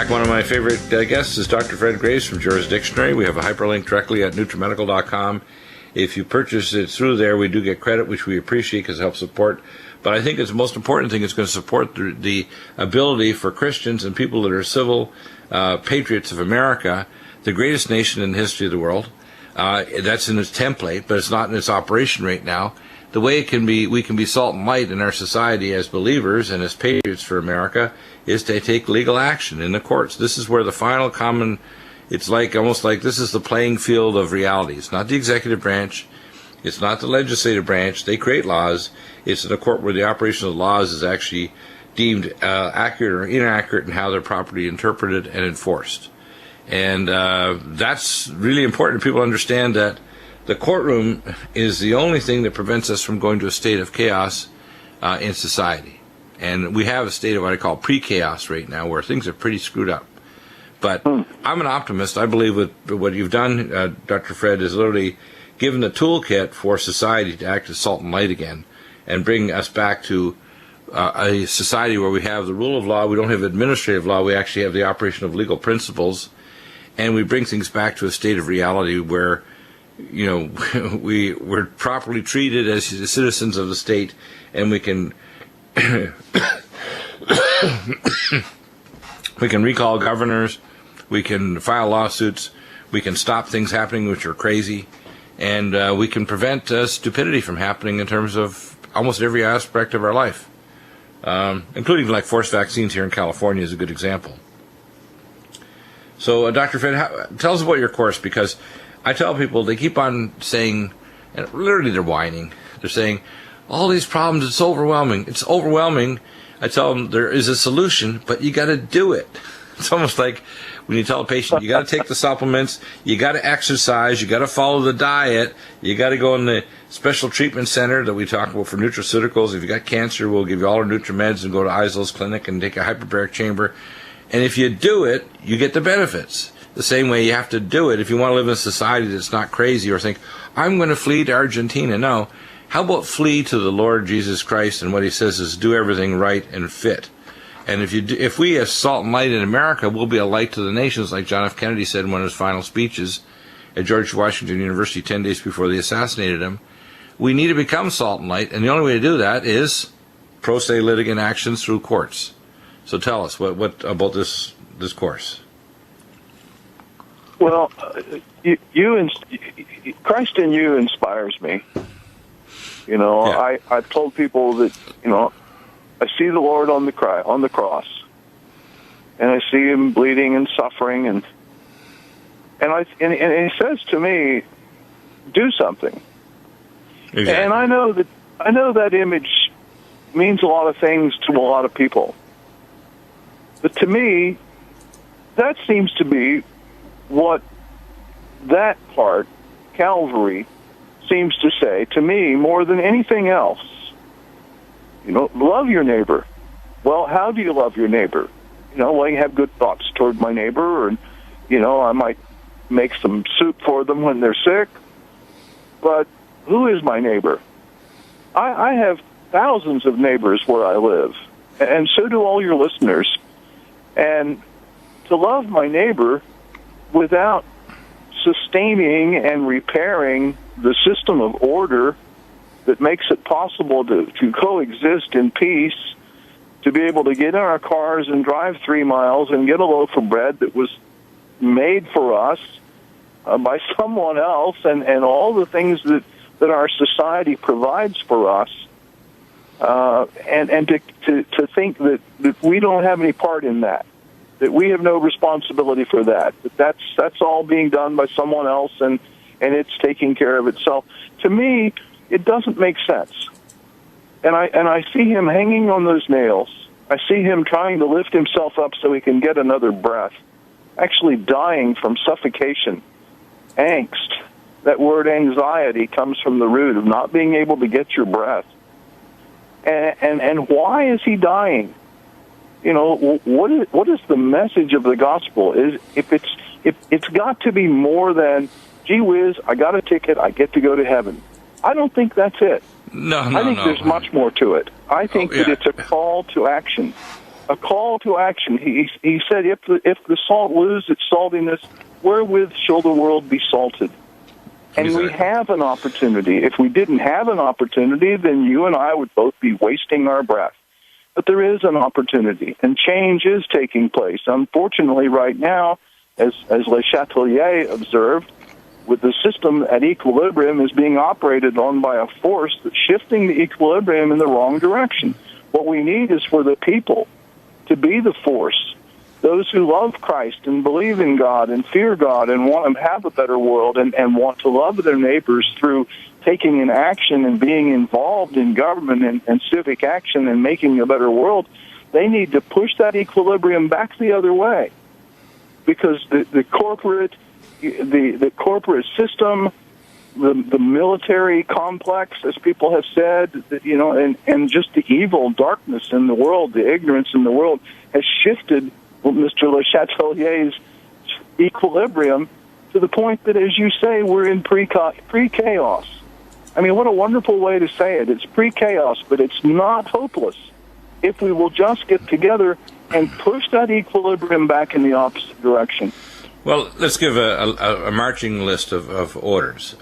One of my favorite guests is Dr. Fred Graves from Juris Dictionary. We have a hyperlink directly at Nutrimedical.com. If you purchase it through there, we do get credit, which we appreciate because it helps support. But I think it's the most important thing. It's going to support the ability for Christians and people that are civil patriots of America, the greatest nation in the history of the world. That's in its template, but it's not in its operation right now. The way it can be, we can be salt and light in our society as believers and as patriots for America, is to take legal action in the courts. This is where the final common, it's like almost like this is the playing field of reality. It's not the executive branch. It's not the legislative branch. They create laws. It's in a court where the operation of the laws is actually deemed accurate or inaccurate in how they're properly interpreted and enforced. And that's really important. People understand that the courtroom is the only thing that prevents us from going to a state of chaos in society. And we have a state of what I call pre-chaos right now, where things are pretty screwed up. But I'm an optimist. I believe with what you've done, Dr. Fred, is literally given the toolkit for society to act as salt and light again and bring us back to a society where we have the rule of law. We don't have administrative law. We actually have the operation of legal principles. And we bring things back to a state of reality where, you know, we're properly treated as citizens of the state, and we can we can recall governors, we can file lawsuits, we can stop things happening which are crazy, and we can prevent stupidity from happening in terms of almost every aspect of our life, including like forced vaccines here in California is a good example. So, Dr. Fred, tell us about your course, because I tell people, they keep on saying, and literally they're whining, they're saying, all these problems, it's overwhelming. It's overwhelming. I tell them there is a solution, but you got to do it. It's almost like when you tell a patient, you got to take the supplements, you got to exercise, you got to follow the diet, you got to go in the special treatment center that we talk about for nutraceuticals. If you got cancer, we'll give you all our NutriMeds and go to Isol's clinic and take a hyperbaric chamber. And if you do it, you get the benefits. The same way you have to do it if you want to live in a society that's not crazy or think, I'm going to flee to Argentina. No. How about flee to the Lord Jesus Christ, and what he says is do everything right and fit. And if we as salt and light in America, we'll be a light to the nations, like John F. Kennedy said in one of his final speeches at George Washington University 10 days before they assassinated him. We need to become salt and light, and the only way to do that is pro se litigant actions through courts. So tell us, what about this course? Well, Christ in you inspires me. You know, yeah. I've told people that, you know, I see the Lord on the cross, and I see him bleeding and suffering, and he says to me, do something. Exactly. And I know that image means a lot of things to a lot of people. But to me, that seems to be what that part, Calvary, seems to say to me more than anything else. You know, love your neighbor. Well, how do you love your neighbor? You know, well, you have good thoughts toward my neighbor, and, you know, I might make some soup for them when they're sick. But who is my neighbor? I have thousands of neighbors where I live, and so do all your listeners. And to love my neighbor without sustaining and repairing the system of order that makes it possible to coexist in peace, to be able to get in our cars and drive 3 miles and get a loaf of bread that was made for us by someone else, and all the things that our society provides for us, and to think that we don't have any part in that we have no responsibility for that's all being done by someone else, and it's taking care of itself. To me, it doesn't make sense. And I see him hanging on those nails. I see him trying to lift himself up so he can get another breath, actually dying from suffocation, angst. That word anxiety comes from the root of not being able to get your breath. And why is he dying? You know, what is the message of the gospel? It's got to be more than, gee whiz, I got a ticket, I get to go to heaven. I don't think that's it. I think there's much more to it. I think that it's a call to action, a call to action. He said, if the salt lose its saltiness, wherewith shall the world be salted? And Exactly. we have an opportunity. If we didn't have an opportunity, then you and I would both be wasting our breath. But there is an opportunity, and change is taking place. Unfortunately, right now, as Le Chatelier observed, with the system at equilibrium is being operated on by a force that's shifting the equilibrium in the wrong direction. What we need is for the people to be the force, those who love Christ and believe in God and fear God and want to have a better world and want to love their neighbors through taking an action and being involved in government and civic action and making a better world. They need to push that equilibrium back the other way, because the corporate system, the military complex, as people have said, and just the evil darkness in the world, the ignorance in the world, has shifted Mr. Le Chatelier's equilibrium to the point that, as you say, we're in pre-chaos. I mean, what a wonderful way to say it. It's pre-chaos, but it's not hopeless if we will just get together and push that equilibrium back in the opposite direction. Well, let's give a marching list of orders.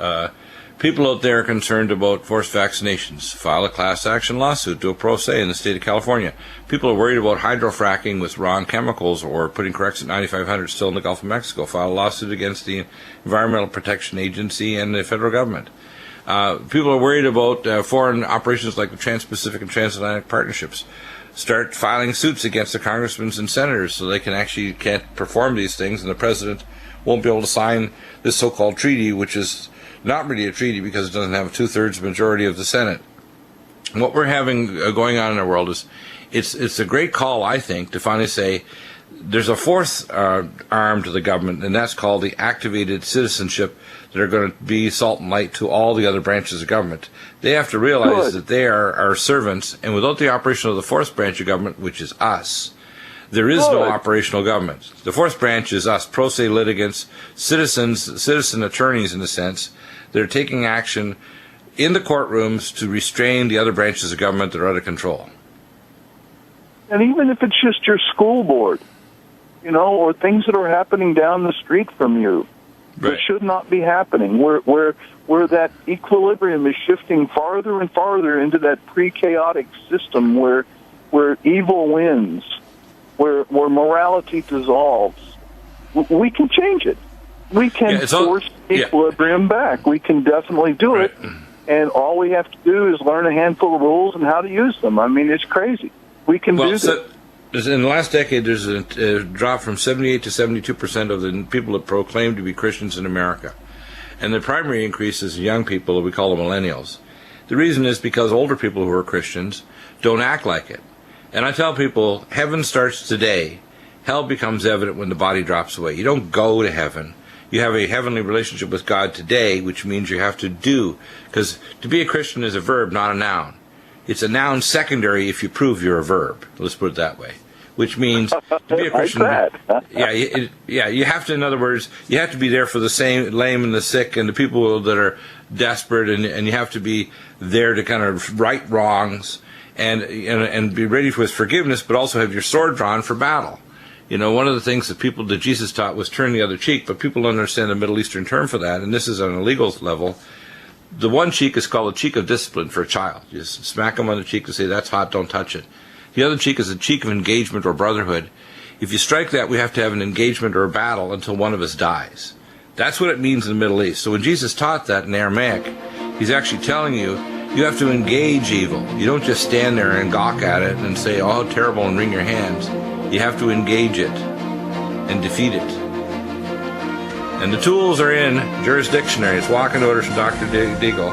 People out there concerned about forced vaccinations, file a class action lawsuit, do a pro se in the state of California. People are worried about hydrofracking with wrong chemicals or putting Corexit 9500 still in the Gulf of Mexico. File a lawsuit against the Environmental Protection Agency and the federal government. People are worried about foreign operations like the Trans-Pacific and Transatlantic Partnerships. Start filing suits against the congressmen and senators so they can't perform these things, and the president won't be able to sign this so-called treaty, which is not really a treaty because it doesn't have a two-thirds majority of the Senate. And what we're having going on in our world is it's a great call, I think, to finally say there's a fourth arm to the government, and that's called the activated citizenship that are going to be salt and light to all the other branches of government. They have to realize that they are our servants, and without the operation of the fourth branch of government, which is us, there is no operational government. The fourth branch is us, pro se litigants, citizen attorneys in a sense, that are taking action in the courtrooms to restrain the other branches of government that are out of control. And even if it's just your school board, or things that are happening down the street from you, right, that should not be happening, where that equilibrium is shifting farther and farther into that pre-chaotic system where evil wins, where morality dissolves. We can change it. We can force equilibrium back. We can definitely do it, and all we have to do is learn a handful of rules and how to use them. I mean, it's crazy. We can do this. In the last decade, there's a drop from 78 to 72% of the people that proclaim to be Christians in America. And the primary increase is young people, we call them millennials. The reason is because older people who are Christians don't act like it. And I tell people, heaven starts today. Hell becomes evident when the body drops away. You don't go to heaven. You have a heavenly relationship with God today, which means you have to do. Because to be a Christian is a verb, not a noun. It's a noun secondary if you prove you're a verb. Let's put it that way. Which means to be a Christian, you have to. In other words, you have to be there for the lame and the sick and the people that are desperate, and you have to be there to kind of right wrongs and be ready with forgiveness, but also have your sword drawn for battle. One of the things that Jesus taught was turn the other cheek, but people don't understand the Middle Eastern term for that, and this is on a legal level. The one cheek is called a cheek of discipline for a child. You just smack them on the cheek and say, that's hot, don't touch it. The other cheek is a cheek of engagement or brotherhood. If you strike that, we have to have an engagement or a battle until one of us dies. That's what it means in the Middle East. So when Jesus taught that in Aramaic, he's actually telling you, you have to engage evil. You don't just stand there and gawk at it and say, oh, how terrible, and wring your hands. You have to engage it and defeat it. And the tools are in Juris Dictionary. It's walking orders from Dr. Deagle,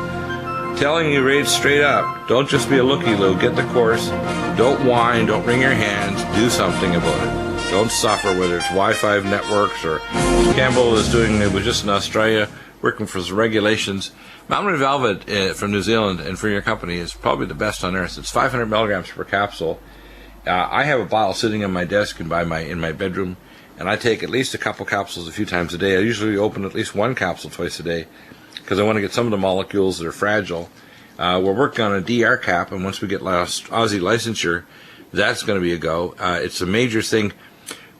telling you right straight up, don't just be a looky-loo, get the course, don't whine, don't wring your hands, do something about it. Don't suffer, whether it's Wi-Fi networks or Campbell is doing, it was just in Australia, working for some regulations. Mountain Velvet from New Zealand and for your company is probably the best on earth. It's 500 milligrams per capsule. I have a bottle sitting on my desk and in my bedroom, and I take at least a couple capsules a few times a day. I usually open at least one capsule twice a day because I want to get some of the molecules that are fragile. We're working on a DR cap, and once we get Aussie licensure, that's going to be a go. It's a major thing.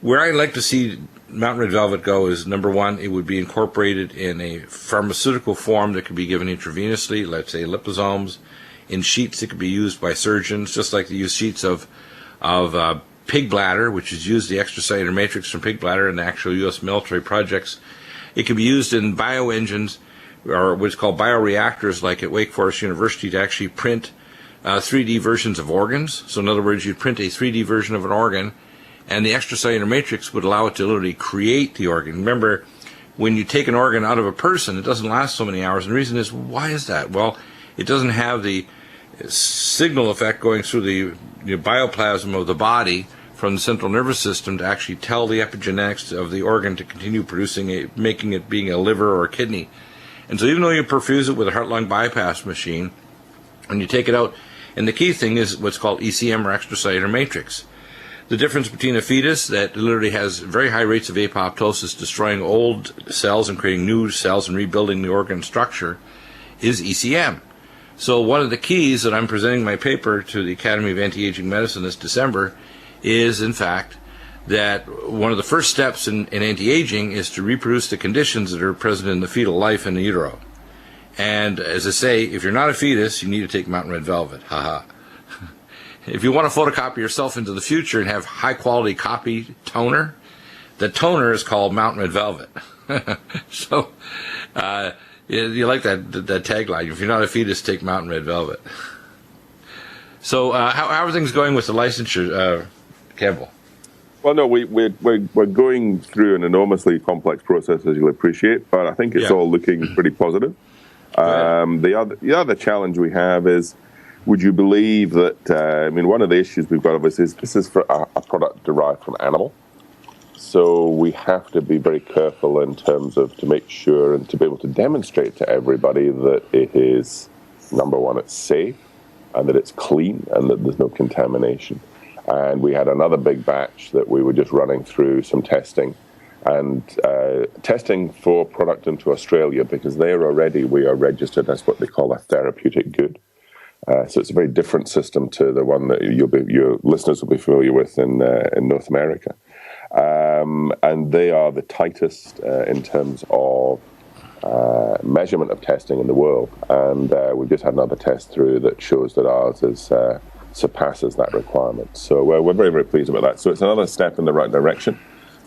Where I'd like to see Mountain Red Velvet go is, number one, it would be incorporated in a pharmaceutical form that could be given intravenously, let's say liposomes, in sheets that could be used by surgeons, just like they use sheets of pig bladder, which is used the extracellular matrix from pig bladder in the actual U.S. military projects. It can be used in bioengines, or what's called bioreactors, like at Wake Forest University, to actually print 3D versions of organs. So in other words, you'd print a 3D version of an organ, and the extracellular matrix would allow it to literally create the organ. Remember, when you take an organ out of a person, it doesn't last so many hours. And the reason is, why is that? Well, it doesn't have the signal effect going through the bioplasm of the body from the central nervous system to actually tell the epigenetics of the organ to continue producing it, making it being a liver or a kidney. And so even though you perfuse it with a heart-lung bypass machine, when you take it out, and the key thing is what's called ECM, or extracellular matrix. The difference between a fetus that literally has very high rates of apoptosis, destroying old cells and creating new cells and rebuilding the organ structure, is ECM. So one of the keys that I'm presenting my paper to the Academy of Anti-Aging Medicine this December is, in fact, that one of the first steps in anti-aging is to reproduce the conditions that are present in the fetal life in the utero. And as I say, if you're not a fetus, you need to take Mountain Red Velvet. Haha. If you want to photocopy yourself into the future and have high-quality copy toner, the toner is called Mountain Red Velvet. So, you like that tagline. If you're not a fetus, take Mountain Red Velvet. So, how are things going with the licensure, Campbell? Well, no, we're going through an enormously complex process, as you'll appreciate, but I think it's all looking pretty positive. The other challenge we have is, would you believe that, one of the issues we've got obviously is this is for a product derived from animal. So we have to be very careful in terms of to make sure and to be able to demonstrate to everybody that it is, number one, it's safe, and that it's clean, and that there's no contamination. And we had another big batch that we were just running through some testing, and testing for product into Australia, because we are registered as what they call a therapeutic good. So it's a very different system to the one that your listeners will be familiar with in North America. And they are the tightest in terms of measurement of testing in the world. And we've just had another test through that shows that ours surpasses that requirement. So we're very, very pleased about that. So it's another step in the right direction.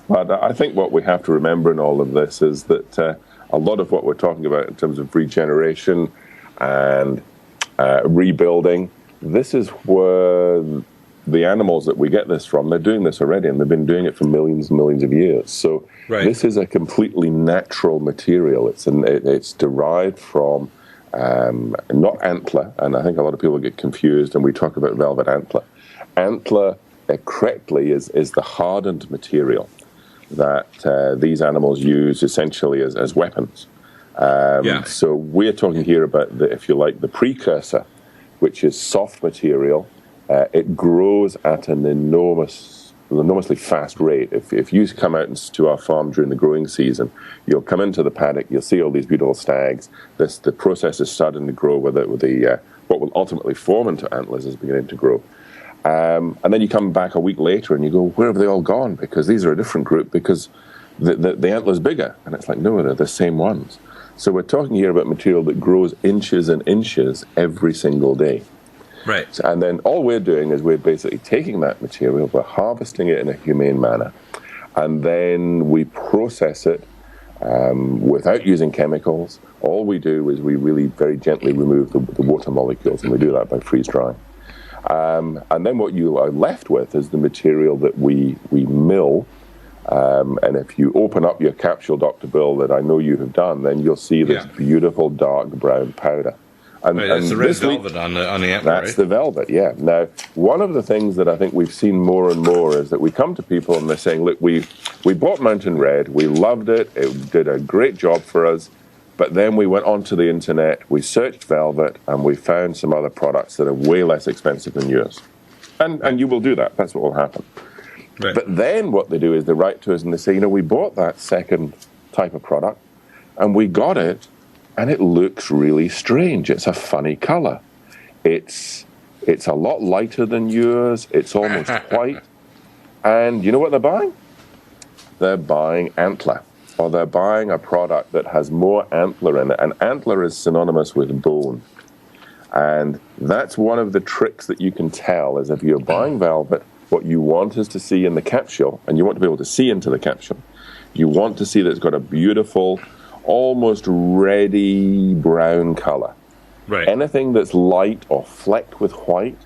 But I think what we have to remember in all of this is that a lot of what we're talking about in terms of regeneration and rebuilding, this is where the animals that we get this from, they're doing this already, and they've been doing it for millions and millions of years. So This is a completely natural material. It's derived from not antler, and I think a lot of people get confused, and we talk about velvet antler. Antler, correctly, is the hardened material that these animals use essentially as weapons. So we're talking here about, if you like, the precursor, which is soft material. It grows at an enormously fast rate. If you come out to our farm during the growing season, you'll come into the paddock, you'll see all these beautiful stags. The process is starting to grow with what will ultimately form into antlers is beginning to grow. And then you come back a week later and you go, where have they all gone? Because these are a different group, because the antler's bigger. And it's like, no, they're the same ones. So we're talking here about material that grows inches and inches every single day. Right. And then all we're doing is we're basically taking that material, we're harvesting it in a humane manner, and then we process it without using chemicals. All we do is we really very gently remove the water molecules, and we do that by freeze drying. And then what you are left with is the material that we mill. And if you open up your capsule, Dr. Bill, that I know you have done, then you'll see this beautiful dark brown powder. And that's the red velvet on the antler, That's the velvet, yeah. Now, one of the things that I think we've seen more and more is that we come to people and they're saying, look, we bought Mountain Red, we loved it did a great job for us, but then we went onto the internet, we searched velvet, and we found some other products that are way less expensive than yours. And you will do that. That's what will happen. Right. But then what they do is they write to us and they say, we bought that second type of product, and we got it, and it looks really strange. It's a funny color. It's It's a lot lighter than yours. It's almost white. And you know what they're buying? They're buying antler, or they're buying a product that has more antler in it. And antler is synonymous with bone. And that's one of the tricks that you can tell, is if you're buying velvet, what you want is to see in the capsule, and you want to be able to see into the capsule. You want to see that it's got a beautiful, almost reddy brown color. Right. Anything that's light or flecked with white,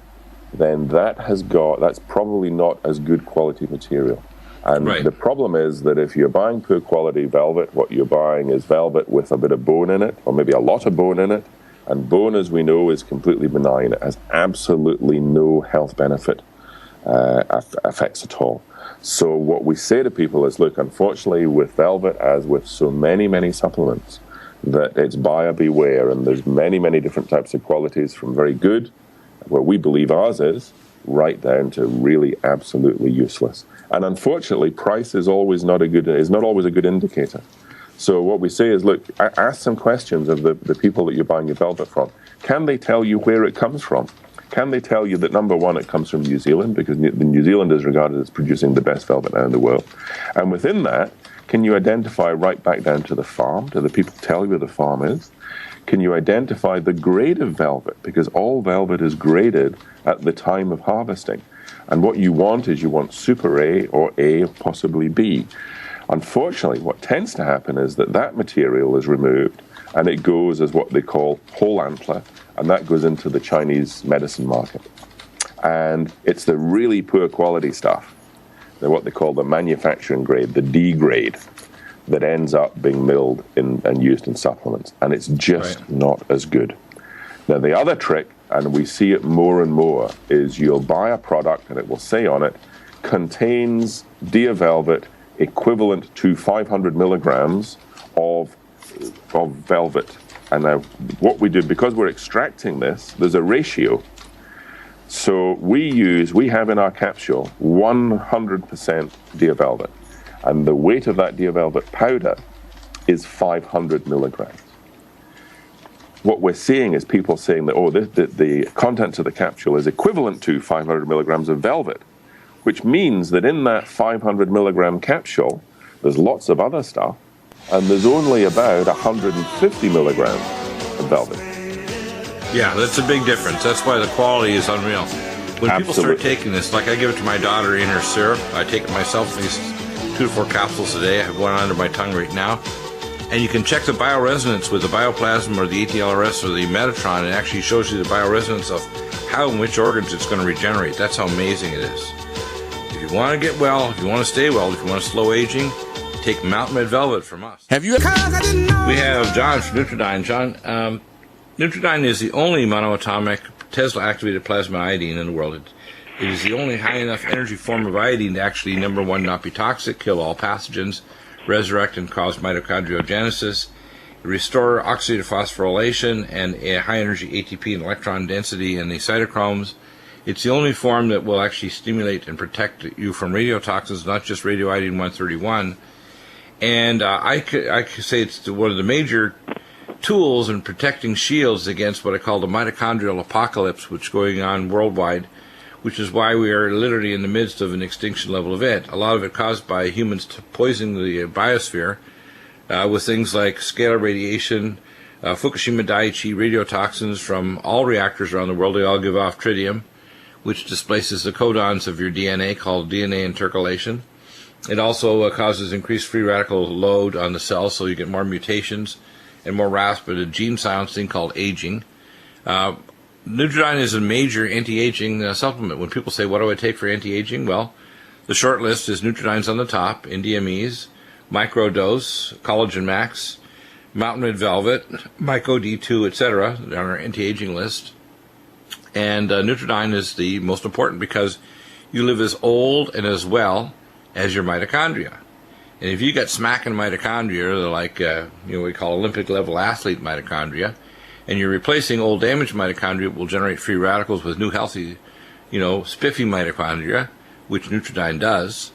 then that's probably not as good quality material. And the problem is that if you're buying poor quality velvet, what you're buying is velvet with a bit of bone in it, or maybe a lot of bone in it. And bone, as we know, is completely benign. It has absolutely no health benefit effects at all. So what we say to people is, look, unfortunately with velvet, as with so many, many supplements, that it's buyer beware, and there's many, many different types of qualities, from very good, where we believe ours is, right down to really absolutely useless. And unfortunately, price is not always a good indicator. So what we say is, look, ask some questions of the people that you're buying your velvet from. Can they tell you where it comes from? Can they tell you that, number one, it comes from New Zealand, because New Zealand is regarded as producing the best velvet now in the world? And within that, can you identify right back down to the farm? Do the people tell you where the farm is? Can you identify the grade of velvet? Because all velvet is graded at the time of harvesting. And what you want is Super A or A, possibly B. Unfortunately, what tends to happen is that material is removed, and it goes as what they call whole antler, and that goes into the Chinese medicine market. And it's the really poor quality stuff, what they call the manufacturing grade, the D grade, that ends up being milled and used in supplements. And it's just not as good. Now, the other trick, and we see it more and more, is you'll buy a product and it will say on it, contains Deer velvet equivalent to 500 milligrams of velvet. And now what we do, because we're extracting this, there's a ratio. So we have in our capsule 100% Deer velvet. And the weight of that Deer velvet powder is 500 milligrams. What we're seeing is people saying that, the contents of the capsule is equivalent to 500 milligrams of velvet, which means that in that 500 milligram capsule, there's lots of other stuff, and there's only about 150 milligrams of velvet. Yeah, that's a big difference. That's why the quality is unreal. When people start taking this, like I give it to my daughter in her syrup, I take it myself, at least 2 to 4 capsules a day. I have one under my tongue right now. And you can check the bioresonance with the bioplasm or the ATLRS or the Metatron. It actually shows you the bioresonance of how and which organs it's going to regenerate. That's how amazing it is. If you want to get well, if you want to stay well, if you want to slow aging, take Mountain Red Velvet from us. Have you? We have John from NutriODINE. John, NutriODINE is the only monoatomic Tesla-activated plasma iodine in the world. It is the only high enough energy form of iodine to actually, number one, not be toxic, kill all pathogens, resurrect and cause mitochondriogenesis, restore oxidative phosphorylation, and a high energy ATP and electron density in the cytochromes. It's the only form that will actually stimulate and protect you from radiotoxins, not just radioiodine 131. And I could say it's one of the major tools in protecting shields against what I call the mitochondrial apocalypse, which is going on worldwide, which is why we are literally in the midst of an extinction level event. A lot of it caused by humans poisoning the biosphere with things like scalar radiation, Fukushima Daiichi radiotoxins from all reactors around the world. They all give off tritium, which displaces the codons of your DNA, called DNA intercalation. It also causes increased free radical load on the cells, so you get more mutations and more rapid a gene silencing called aging. NutriODINE is a major anti-aging supplement. When people say, what do I take for anti-aging? Well, the short list is NutriODINE's on the top, NDMEs, Microdose, Collagen Max, Mountain Red Velvet, Myco D2, etc. on our anti-aging list. And NutriODINE is the most important because you live as old and as well as your mitochondria. And if you got smacking mitochondria, they're like what we call Olympic level athlete mitochondria, and you're replacing old damaged mitochondria, it will generate free radicals with new healthy, spiffy mitochondria, which NutriODINE does.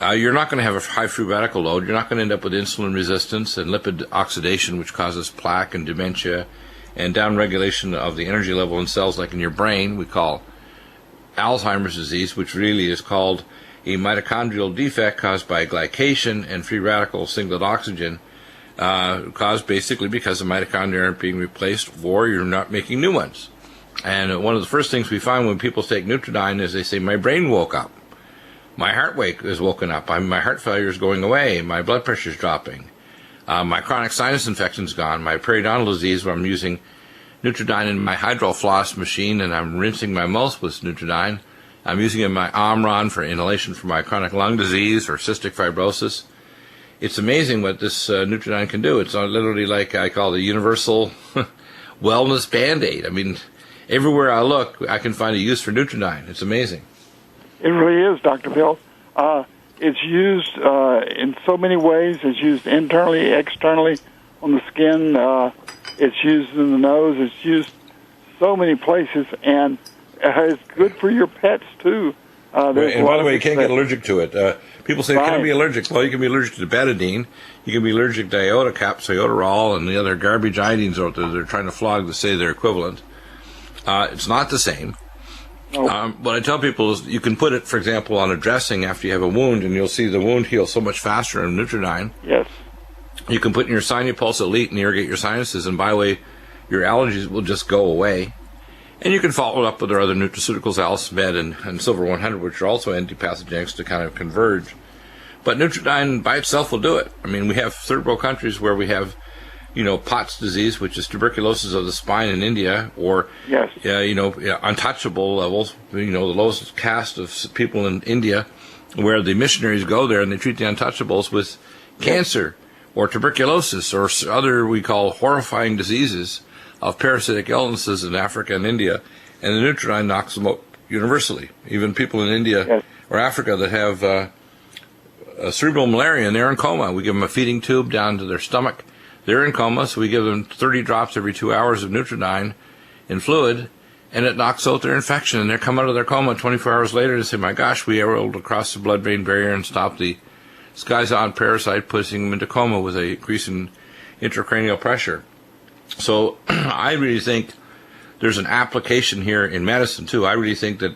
You're not going to have a high free radical load. You're not going to end up with insulin resistance and lipid oxidation, which causes plaque and dementia and downregulation of the energy level in cells like in your brain, we call Alzheimer's disease, which really is called a mitochondrial defect caused by glycation and free radical singlet oxygen, caused basically because the mitochondria aren't being replaced or you're not making new ones. And one of the first things we find when people take NUTRIODINE is they say, my brain woke up. My heart rate is woken up. My heart failure is going away. My blood pressure is dropping. My chronic sinus infection is gone. My periodontal disease, where I'm using NUTRIODINE in my hydrofloss machine and I'm rinsing my mouth with NUTRIODINE. I'm using it in my Omron for inhalation for my chronic lung disease or cystic fibrosis. It's amazing what this NUTRIODINE can do. It's literally like I call the universal wellness Band-Aid. I mean, everywhere I look, I can find a use for NUTRIODINE. It's amazing. It really is, Dr. Bill. It's used in so many ways. It's used internally, externally, on the skin. It's used in the nose. It's used so many places, and it's good for your pets, too. And by the way, you can't get allergic to it. People say, can I be allergic? Well, you can be allergic to betadine. You can be allergic to iota caps, iodoral, and the other garbage iodines out there they're trying to flog to say they're equivalent. It's not the same. Nope. What I tell people is you can put it, for example, on a dressing after you have a wound, and you'll see the wound heal so much faster in NUTRIODINE. Yes. You can put in your Sinupulse Elite and irrigate your sinuses, and by the way, your allergies will just go away. And you can follow it up with our other nutraceuticals, Alice Med and Silver 100, which are also antipathogenics to kind of converge. But NUTRIODINE by itself will do it. I mean, we have third world countries where we have, POTS disease, which is tuberculosis of the spine in India, or, yes. Untouchable levels, the lowest caste of people in India, where the missionaries go there and they treat the untouchables with cancer or tuberculosis or other, we call, horrifying diseases of parasitic illnesses in Africa and India, and the NUTRIODINE knocks them out universally. Even people in India or Africa that have cerebral malaria and they're in coma, we give them a feeding tube down to their stomach. They're in coma, so we give them 30 drops every 2 hours of NUTRIODINE in fluid, and it knocks out their infection, and they come out of their coma 24 hours later and say, my gosh, we were able to cross the blood-brain barrier and stop the schizon parasite, putting them into coma with a increase in intracranial pressure. So I really think there's an application here in medicine, too. I really think that,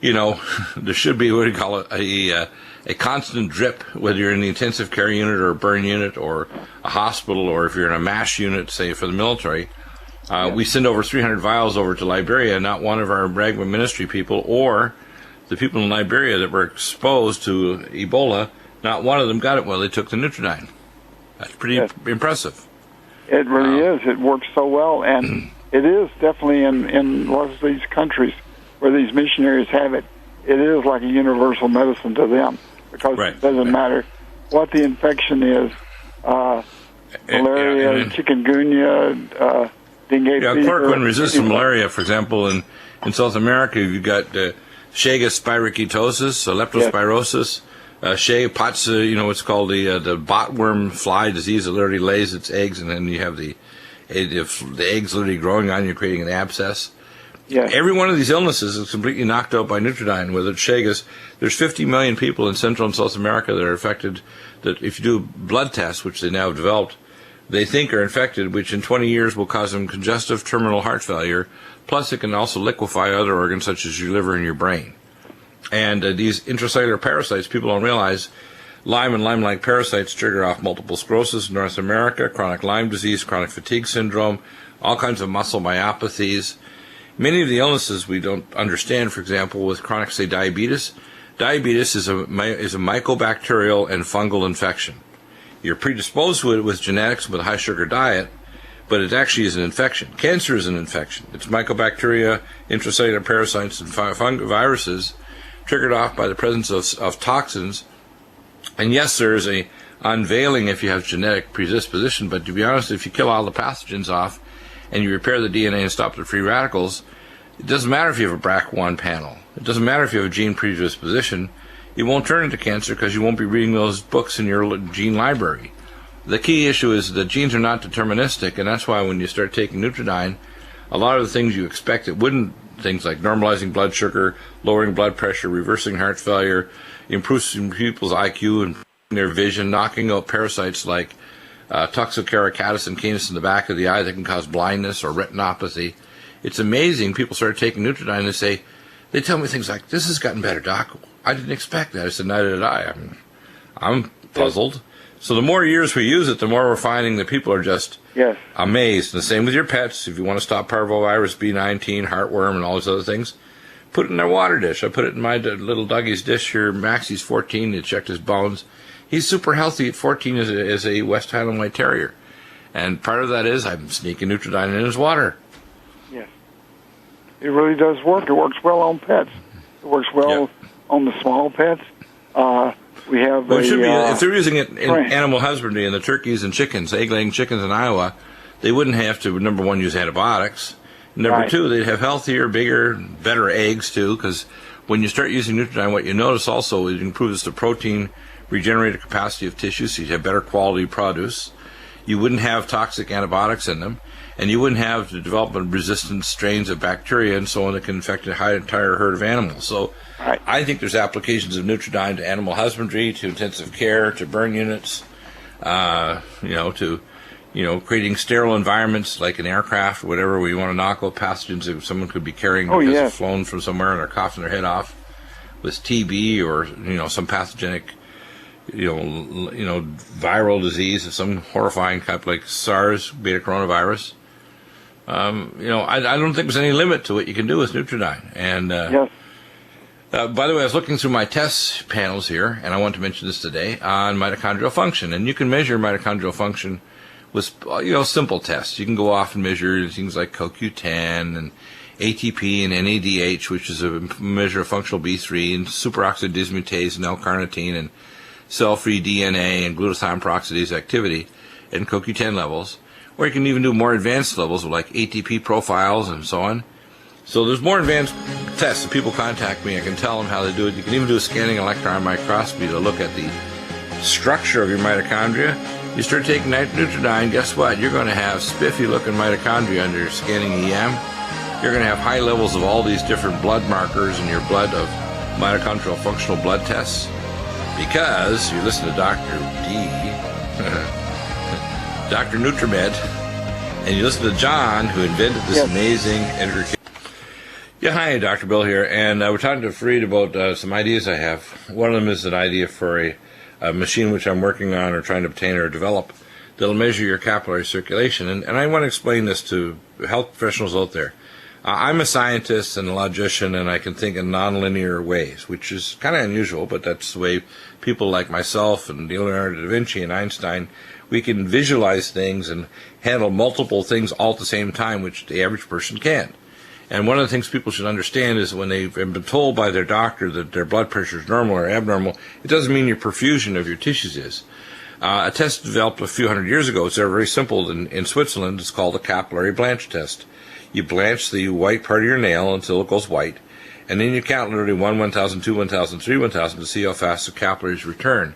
there should be, what do you call it, a constant drip, whether you're in the intensive care unit or a burn unit or a hospital, or if you're in a MASH unit, say, for the military. We send over 300 vials over to Liberia. Not one of our Ragma ministry people or the people in Liberia that were exposed to Ebola, not one of them got it while they took the NUTRIODINE. That's pretty impressive. It really is. It works so well, and it is definitely in lots of these countries where these missionaries have it. It is like a universal medicine to them, because it doesn't matter what the infection is, malaria, chikungunya, dengue fever. Chloroquine-resistant malaria, for example, in South America, you've got Chaga spirochetosis, leptospirosis, POTS, it's called the botworm fly disease that literally lays its eggs, and then you have the eggs literally growing on you, creating an abscess. Yes. Every one of these illnesses is completely knocked out by NUTRIODINE, whether it's Chagas. There's 50 million people in Central and South America that are affected, that if you do blood tests, which they now have developed, they think are infected, which in 20 years will cause them congestive terminal heart failure, plus it can also liquefy other organs such as your liver and your brain. And these intracellular parasites, people don't realize, Lyme and Lyme-like parasites trigger off multiple sclerosis in North America, chronic Lyme disease, chronic fatigue syndrome, all kinds of muscle myopathies. Many of the illnesses we don't understand, for example, with chronic, say, diabetes. Diabetes is a mycobacterial and fungal infection. You're predisposed to it with genetics, with a high-sugar diet, but it actually is an infection. Cancer is an infection. It's mycobacteria, intracellular parasites, and viruses triggered off by the presence of toxins. And yes, there is a unveiling if you have genetic predisposition, but to be honest, if you kill all the pathogens off and you repair the DNA and stop the free radicals, it doesn't matter if you have a BRCA1 panel. It doesn't matter if you have a gene predisposition. It won't turn into cancer because you won't be reading those books in your gene library. The key issue is that genes are not deterministic, and that's why when you start taking NUTRIODINE, a lot of the things you expect it wouldn't, things like normalizing blood sugar, lowering blood pressure, reversing heart failure, improving people's IQ and their vision, knocking out parasites like toxokeratosis canis in the back of the eye that can cause blindness or retinopathy. It's amazing. People start taking NutriOdine and they tell me things like, "This has gotten better, Doc. I didn't expect that." I said, "Neither did I." I'm puzzled. So the more years we use it, the more we're finding that people are just amazed. And the same with your pets. If you want to stop parvovirus, B19, heartworm, and all those other things, put it in their water dish. I put it in my little Dougie's dish here. Maxie's 14. They checked his bones. He's super healthy at 14 as a West Highland White Terrier. And part of that is I'm sneaking NutriOdine in his water. Yes. It really does work. It works well on pets. It works well on the small pets. We have if they're using it in animal husbandry and the turkeys and chickens, egg-laying chickens in Iowa, they wouldn't have to, number one, use antibiotics. Number two, they'd have healthier, bigger, better eggs, too, because when you start using NutriOdine, what you notice also is it improves the protein regenerative capacity of tissues, so you'd have better quality produce. You wouldn't have toxic antibiotics in them, and you wouldn't have the development of resistant strains of bacteria and so on that can infect an entire herd of animals. So I think there's applications of NutriOdine to animal husbandry, to intensive care, to burn units, to creating sterile environments like an aircraft or whatever, where you want to knock out pathogens that someone could be carrying because they've flown from somewhere and they're coughing their head off with TB or some pathogenic viral disease of some horrifying type like SARS, beta coronavirus. I don't think there's any limit to what you can do with NutriOdine. And by the way, I was looking through my test panels here, and I want to mention this today on mitochondrial function. And you can measure mitochondrial function with simple tests. You can go off and measure things like CoQ10 and ATP and NADH, which is a measure of functional B3, and superoxide dismutase and L-carnitine and cell-free DNA and glutathione peroxidase activity and CoQ10 levels. Or you can even do more advanced levels with like ATP profiles and so on. So there's more advanced tests. If people contact me, I can tell them how to do it. You can even do a scanning electron microscopy to look at the structure of your mitochondria. You start taking NutriOdine, guess what? You're going to have spiffy-looking mitochondria under your scanning EM. You're going to have high levels of all these different blood markers in your blood of mitochondrial functional blood tests. Because you listen to Dr. D, Dr. Nutrimed, and you listen to John, who invented this amazing intricate. Yeah, hi, Dr. Bill here, and we're talking to Fareed about some ideas I have. One of them is an idea for a machine which I'm working on or trying to obtain or develop that'll measure your capillary circulation. And I want to explain this to health professionals out there. I'm a scientist and a logician, and I can think in nonlinear ways, which is kind of unusual, but that's the way people like myself and Leonardo da Vinci and Einstein, we can visualize things and handle multiple things all at the same time, which the average person can't. And one of the things people should understand is when they've been told by their doctor that their blood pressure is normal or abnormal, it doesn't mean your perfusion of your tissues is. A test developed a few hundred years ago, it's very simple in Switzerland, it's called the capillary blanch test. You blanch the white part of your nail until it goes white, and then you count literally 1, 1,000, 2, 1,000, 3, 1,000 to see how fast the capillaries return.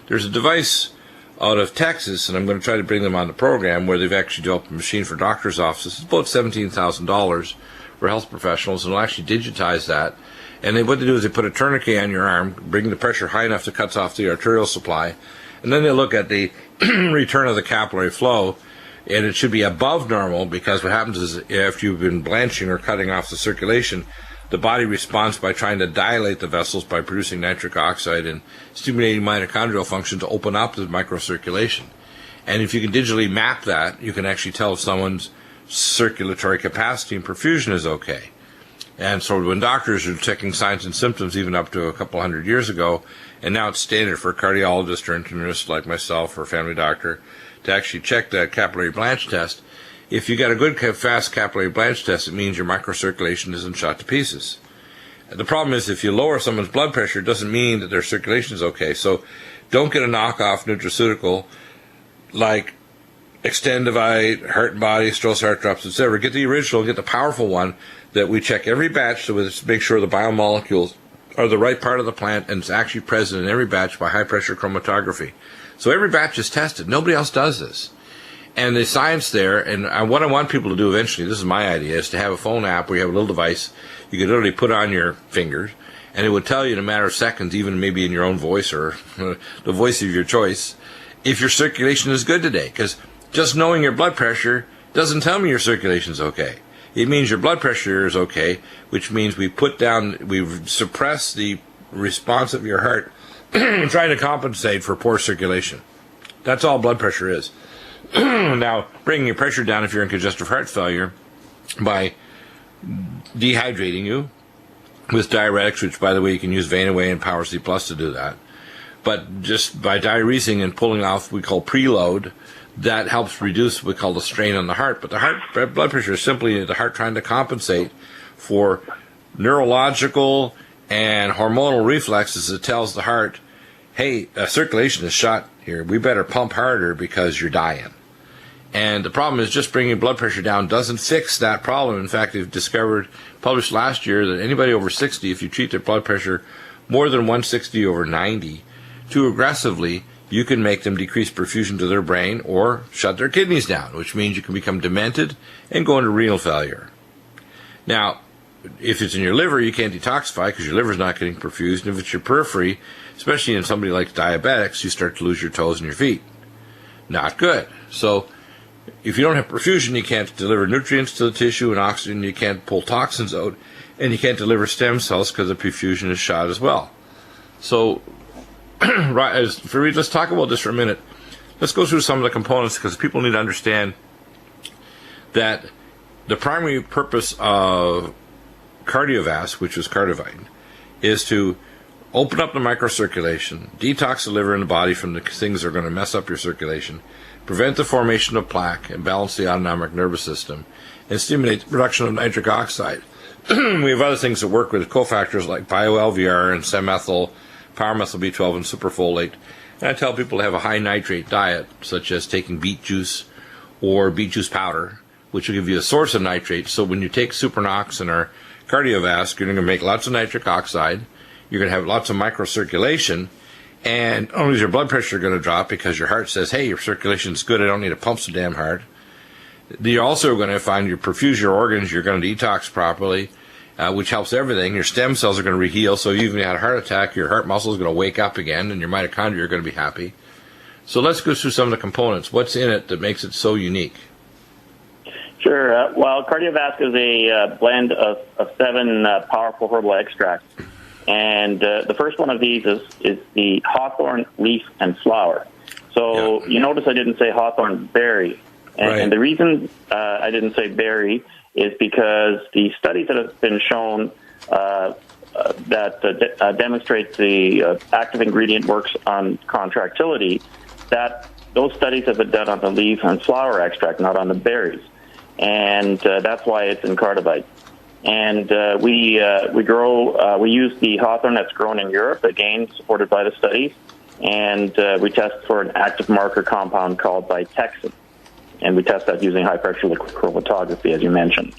There's a device out of Texas, and I'm going to try to bring them on the program, where they've actually developed a machine for doctors' offices. It's about $17,000 for health professionals, and they'll actually digitize that. And what they do is they put a tourniquet on your arm, bring the pressure high enough to cut off the arterial supply, and then they look at the return of the capillary flow, and it should be above normal, because what happens is after you've been blanching or cutting off the circulation, the body responds by trying to dilate the vessels by producing nitric oxide and stimulating mitochondrial function to open up the microcirculation. And if you can digitally map that, you can actually tell if someone's circulatory capacity and perfusion is okay. And so when doctors are checking signs and symptoms, even up to a couple hundred years ago, and now it's standard for a cardiologist or internist like myself or a family doctor to actually check that capillary blanch test. If you got a good, fast capillary blanch test, it means your microcirculation isn't shot to pieces. The problem is if you lower someone's blood pressure, it doesn't mean that their circulation is okay. So don't get a knockoff nutraceutical like Extendivite, Heart and Body, Stroh's Heart Drops, etc. Get the original, get the powerful one that we check every batch to make sure the biomolecules are the right part of the plant and it's actually present in every batch by high-pressure chromatography. So every batch is tested. Nobody else does this. And the science there, and what I want people to do eventually, this is my idea, is to have a phone app where you have a little device you could literally put on your fingers, and it would tell you in a matter of seconds, even maybe in your own voice or the voice of your choice, if your circulation is good today. Because just knowing your blood pressure doesn't tell me your circulation's okay. It means your blood pressure is okay, which means we suppress the response of your heart trying to compensate for poor circulation. That's all blood pressure is. Now, bringing your pressure down if you're in congestive heart failure by dehydrating you with diuretics, which, by the way, you can use Vein Away and Power C Plus to do that. But just by diuresing and pulling off what we call preload, that helps reduce what we call the strain on the heart. But the blood pressure is simply the heart trying to compensate for neurological and hormonal reflexes that tells the heart, hey, circulation is shot here. We better pump harder because you're dying. And the problem is just bringing blood pressure down doesn't fix that problem. In fact, they've published last year, that anybody over 60, if you treat their blood pressure more than 160 over 90, too aggressively, you can make them decrease perfusion to their brain or shut their kidneys down, which means you can become demented and go into renal failure. Now, if it's in your liver, you can't detoxify because your liver's not getting perfused. And if it's your periphery, especially in somebody like diabetics, you start to lose your toes and your feet. Not good. So if you don't have perfusion, you can't deliver nutrients to the tissue and oxygen, you can't pull toxins out, and you can't deliver stem cells because the perfusion is shot as well. So, let's talk about this for a minute. Let's go through some of the components because people need to understand that the primary purpose of Cardiovasc, which is CardioVine, is to open up the microcirculation, detox the liver and the body from the things that are going to mess up your circulation, prevent the formation of plaque, and balance the autonomic nervous system, and stimulate the production of nitric oxide. We have other things that work with cofactors like bio-LVR and sem-methyl, pyromethyl B12, and superfolate. And I tell people to have a high nitrate diet, such as taking beet juice or beet juice powder, which will give you a source of nitrate. So when you take Supernox and our Cardiovasc, you're going to make lots of nitric oxide, you're going to have lots of microcirculation, and not only is your blood pressure going to drop because your heart says, hey, your circulation's good, I don't need to pump so damn hard. You're also going to find your perfuse your organs, you're going to detox properly, which helps everything. Your stem cells are going to reheal, so even if you had a heart attack, your heart muscle is going to wake up again, and your mitochondria are going to be happy. So let's go through some of the components. What's in it that makes it so unique? Sure. Well, Cardiovasc is a blend of 7 powerful herbal extracts. And the first one of these is the hawthorn leaf and flower. So You notice I didn't say hawthorn berry. And the reason I didn't say berry is because the studies that have been shown that demonstrate the active ingredient works on contractility, that those studies have been done on the leaf and flower extract, not on the berries. And that's why it's in Cardiovite. And we use the hawthorn that's grown in Europe, again supported by the studies, and we test for an active marker compound called vitexin, and we test that using high pressure liquid chromatography, as you mentioned.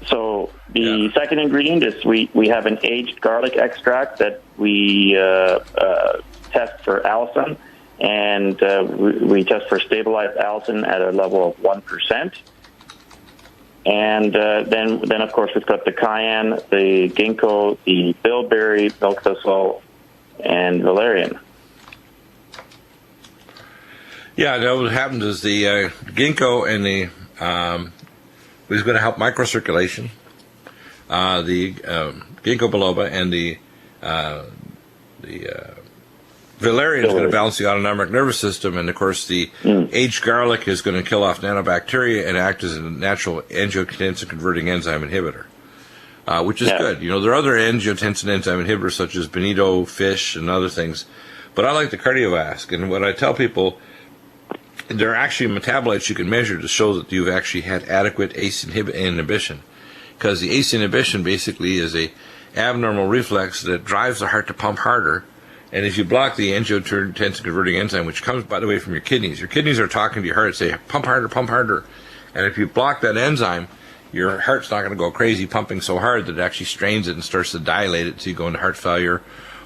So the second ingredient is we have an aged garlic extract that we test for allicin, and we test for stabilized allicin at a level of 1%. And then of course, we've got the cayenne, the ginkgo, the bilberry, milk thistle, and valerian. Yeah, what happens is the ginkgo and the is going to help microcirculation. The ginkgo biloba and the valerian is going to balance the autonomic nervous system, and of course the aged garlic is going to kill off nanobacteria and act as a natural angiotensin converting enzyme inhibitor, which is good. You know, there are other angiotensin enzyme inhibitors such as bonito fish and other things, but I like the Cardiovasc. And what I tell people, there are actually metabolites you can measure to show that you've actually had adequate ACE inhibition, because the ACE inhibition basically is a abnormal reflex that drives the heart to pump harder. And if you block the angiotensin converting enzyme, which comes, by the way, from your kidneys are talking to your heart and say, pump harder, pump harder. And if you block that enzyme, your heart's not going to go crazy pumping so hard that it actually strains it and starts to dilate it, so you go into heart failure.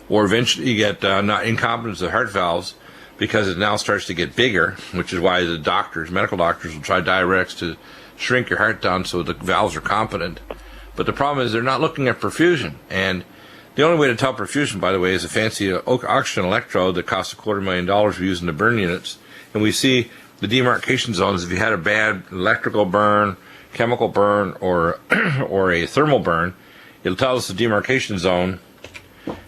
Or eventually you get incompetence of heart valves because it now starts to get bigger, which is why the medical doctors will try diuretics to shrink your heart down so the valves are competent. But the problem is they're not looking at perfusion. And The only way to tell perfusion, by the way, is a fancy oxygen electrode that costs $250,000 we use in the burn units. And we see the demarcation zones. If you had a bad electrical burn, chemical burn, or or a thermal burn, it'll tell us the demarcation zone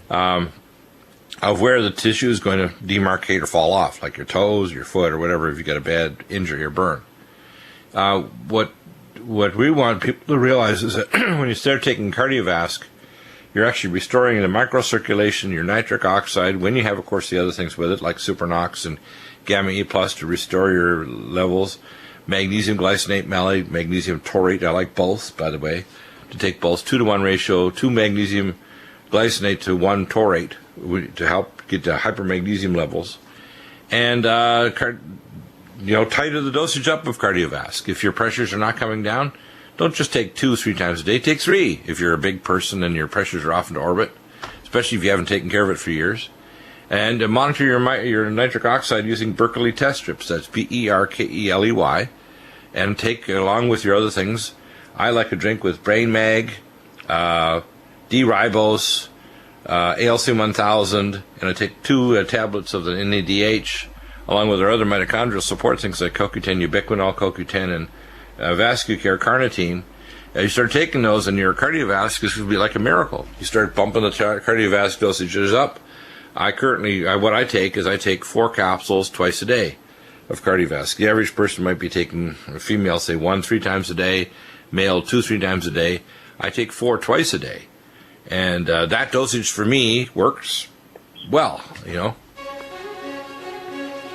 of where the tissue is going to demarcate or fall off, like your toes, your foot, or whatever, if you got a bad injury or burn. What we want people to realize is that when you start taking cardiovasc, you're actually restoring the microcirculation, your nitric oxide, when you have, of course, the other things with it, like supernox and gamma E plus to restore your levels, magnesium glycinate, malate, magnesium taurate. I like both, by the way, to take both 2-to-1 ratio, 2 magnesium glycinate to 1 taurate to help get the hypermagnesium levels. And, tighten the dosage up of cardiovasc. If your pressures are not coming down, don't just take 2-3 times a day. Take 3 if you're a big person and your pressures are off into orbit, especially if you haven't taken care of it for years. And monitor your nitric oxide using Berkeley test strips. That's Berkeley. And take, along with your other things, I like a drink with Brain Mag, D-ribose, ALC 1000, and I take 2 tablets of the NADH, along with our other mitochondrial support things like CoQ10, ubiquinol, CoQ10, and Vascucare carnitine. You start taking those, and your cardiovasc is going to be like a miracle. You start bumping the cardiovasc dosages up. What I take is I take 4 capsules twice a day of cardiovasc. The average person might be taking, a female, say 1-3 times a day, male 2-3 times a day. I take 4 twice a day. And that dosage for me works well,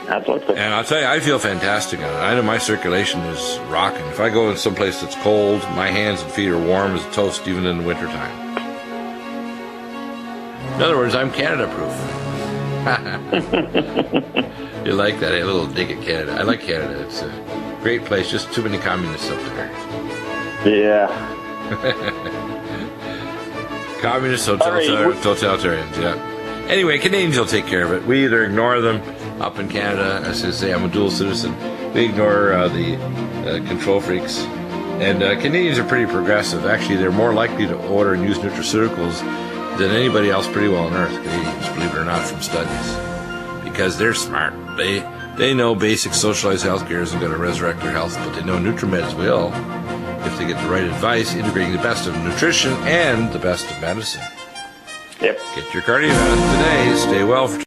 Absolutely. And I'll tell you, I feel fantastic on it. I know my circulation is rocking. If I go in someplace that's cold, my hands and feet are warm as toast, even in the wintertime. In other words, I'm Canada-proof. You like that? A little dig at Canada. I like Canada. It's a great place. Just too many communists up there. Yeah. Communists, totalitarians, yeah. Anyway, Canadians will take care of it. We either ignore them up in Canada, as I say, I'm a dual citizen. We ignore the control freaks. And Canadians are pretty progressive. Actually, they're more likely to order and use nutraceuticals than anybody else pretty well on Earth, Canadians, believe it or not, from studies. Because they're smart. They know basic socialized health care isn't going to resurrect their health, but they know NutriMeds will, if they get the right advice, integrating the best of nutrition and the best of medicine. Yep. Get your cardiovasc today. Stay well for